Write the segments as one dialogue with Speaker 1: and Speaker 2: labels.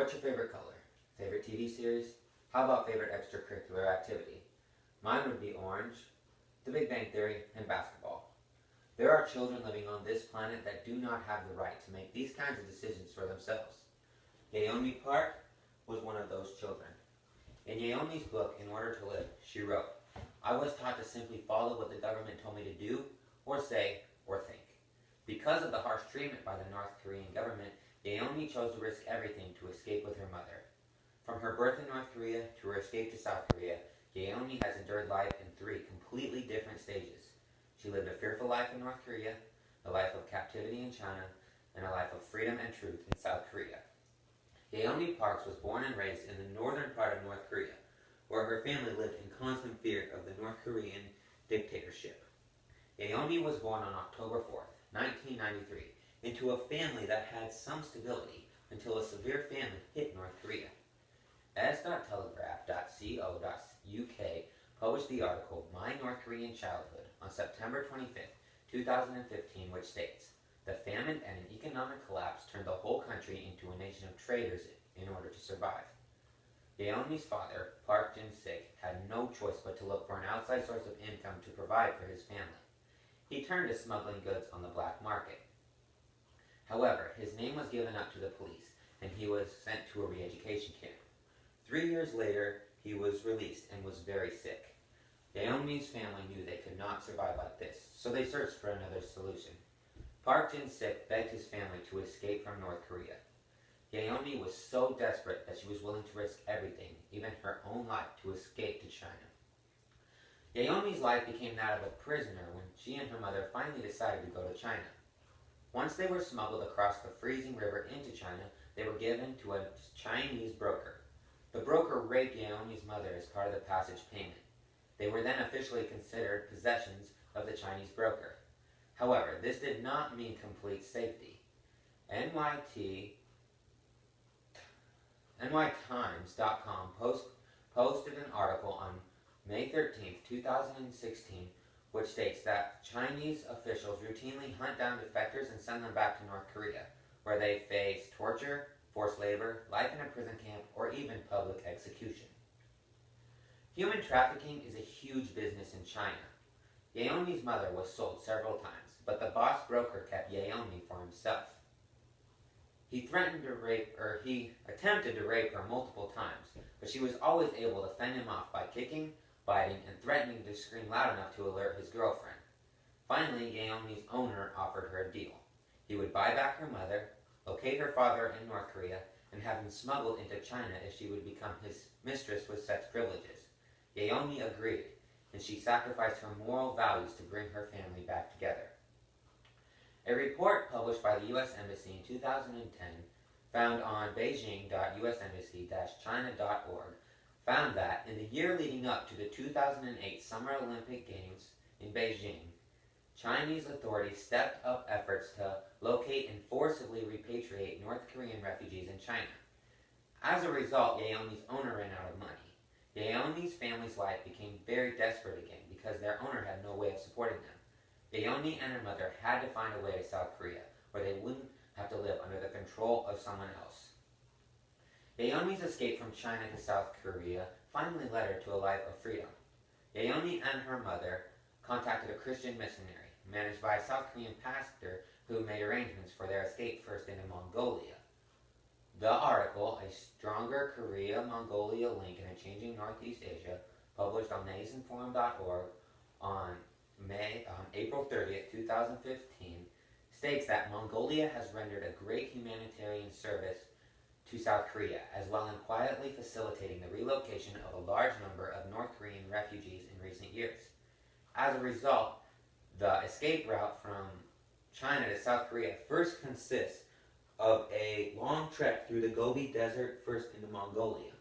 Speaker 1: What's your favorite color? Favorite TV series? How about favorite extracurricular activity? Mine would be orange, The Big Bang Theory, and basketball. There are children living on this planet that do not have the right to make these kinds of decisions for themselves. Yeonmi Park was one of those children. In Yeonmi's book, In Order to Live, she wrote, "I was taught to simply follow what the government told me to do, or say, or think. Because of the harsh treatment by the North Korean government, Yeonmi chose to risk everything to escape with her mother. From her birth in North Korea to her escape to South Korea, Yeonmi has endured life in 3 completely different stages. She lived a fearful life in North Korea, a life of captivity in China, and a life of freedom and truth in South Korea." Yeonmi Parks was born and raised in the northern part of North Korea, where her family lived in constant fear of the North Korean dictatorship. Yeonmi was born on October 4th, 1993, into a family that had some stability until a severe famine hit North Korea. S.Telegraph.co.uk published the article My North Korean Childhood on September 25th, 2015, which states, "The famine and an economic collapse turned the whole country into a nation of traders in order to survive." Yeonmi's father, Park Jin-sik, had no choice but to look for an outside source of income to provide for his family. He turned to smuggling goods on the black market. However, his name was given up to the police, and he was sent to a re-education camp. 3 years later, he was released and was very sick. Yeonmi's family knew they could not survive like this, so they searched for another solution. Park Jin-sik begged his family to escape from North Korea. Yeonmi was so desperate that she was willing to risk everything, even her own life, to escape to China. Yeonmi's life became that of a prisoner when she and her mother finally decided to go to China. Once they were smuggled across the freezing river into China, they were given to a Chinese broker. The broker raped Yeonmi's mother as part of the passage payment. They were then officially considered possessions of the Chinese broker. However, this did not mean complete safety. NYTimes.com posted an article on May 13, 2016, which states that Chinese officials routinely hunt down defectors and send them back to North Korea, where they face torture, forced labor, life in a prison camp, or even public execution. Human trafficking is a huge business in China. Yeonmi's mother was sold several times, but the boss broker kept Yeonmi for himself. He attempted to rape her multiple times, but she was always able to fend him off by kicking, biting, and threatening to scream loud enough to alert his girlfriend. Finally, Yeonmi's owner offered her a deal. He would buy back her mother, locate her father in North Korea, and have him smuggled into China if she would become his mistress with sex privileges. Yeonmi agreed, and she sacrificed her moral values to bring her family back together. A report published by the U.S. Embassy in 2010, found on beijing.usembassy-china.org, found that in the year leading up to the 2008 Summer Olympic Games in Beijing, Chinese authorities stepped up efforts to locate and forcibly repatriate North Korean refugees in China. As a result, Yeonmi's owner ran out of money. Yeonmi's family's life became very desperate again because their owner had no way of supporting them. Yeonmi and her mother had to find a way to South Korea, where they wouldn't have to live under the control of someone else. Yeonmi's escape from China to South Korea finally led her to a life of freedom. Yeonmi and her mother contacted a Christian missionary, managed by a South Korean pastor who made arrangements for their escape first into Mongolia. The article, A Stronger Korea-Mongolia Link in a Changing Northeast Asia, published on nationforum.org on April 30th, 2015, states that Mongolia has rendered a great humanitarian service to South Korea, as well as quietly facilitating the relocation of a large number of North Korean refugees in recent years. As a result, the escape route from China to South Korea first consists of a long trek through the Gobi Desert first into Mongolia.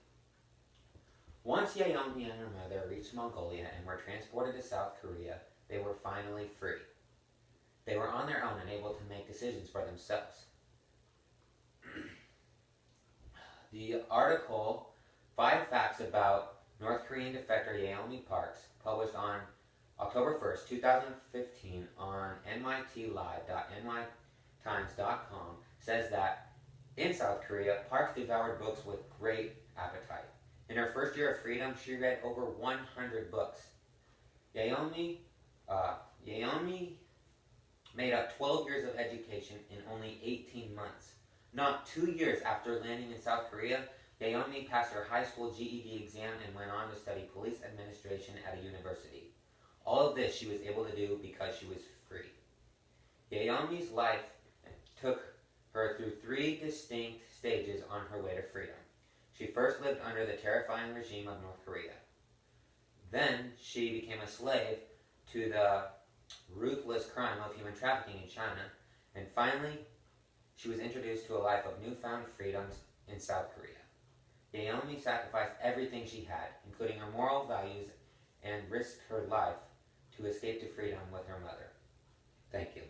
Speaker 1: Once Yeonmi and her mother reached Mongolia and were transported to South Korea, they were finally free. They were on their own and able to make decisions for themselves. The article, 5 Facts About North Korean Defector Yeonmi Parks, published on October 1st, 2015 on nytlive.nytimes.com, says that In South Korea, Parks devoured books with great appetite. In her first year of freedom, she read over 100 books. Yeonmi, Yeonmi made up 12 years of education in only 18 months. Not 2 years after landing in South Korea, Yeonmi passed her high school GED exam and went on to study police administration at a university. All of this she was able to do because she was free. Yeonmi's life took her through 3 distinct stages on her way to freedom. She first lived under the terrifying regime of North Korea. Then she became a slave to the ruthless crime of human trafficking in China. And finally, she was introduced to a life of newfound freedoms in South Korea. Yeonmi sacrificed everything she had, including her moral values, and risked her life to escape to freedom with her mother. Thank you.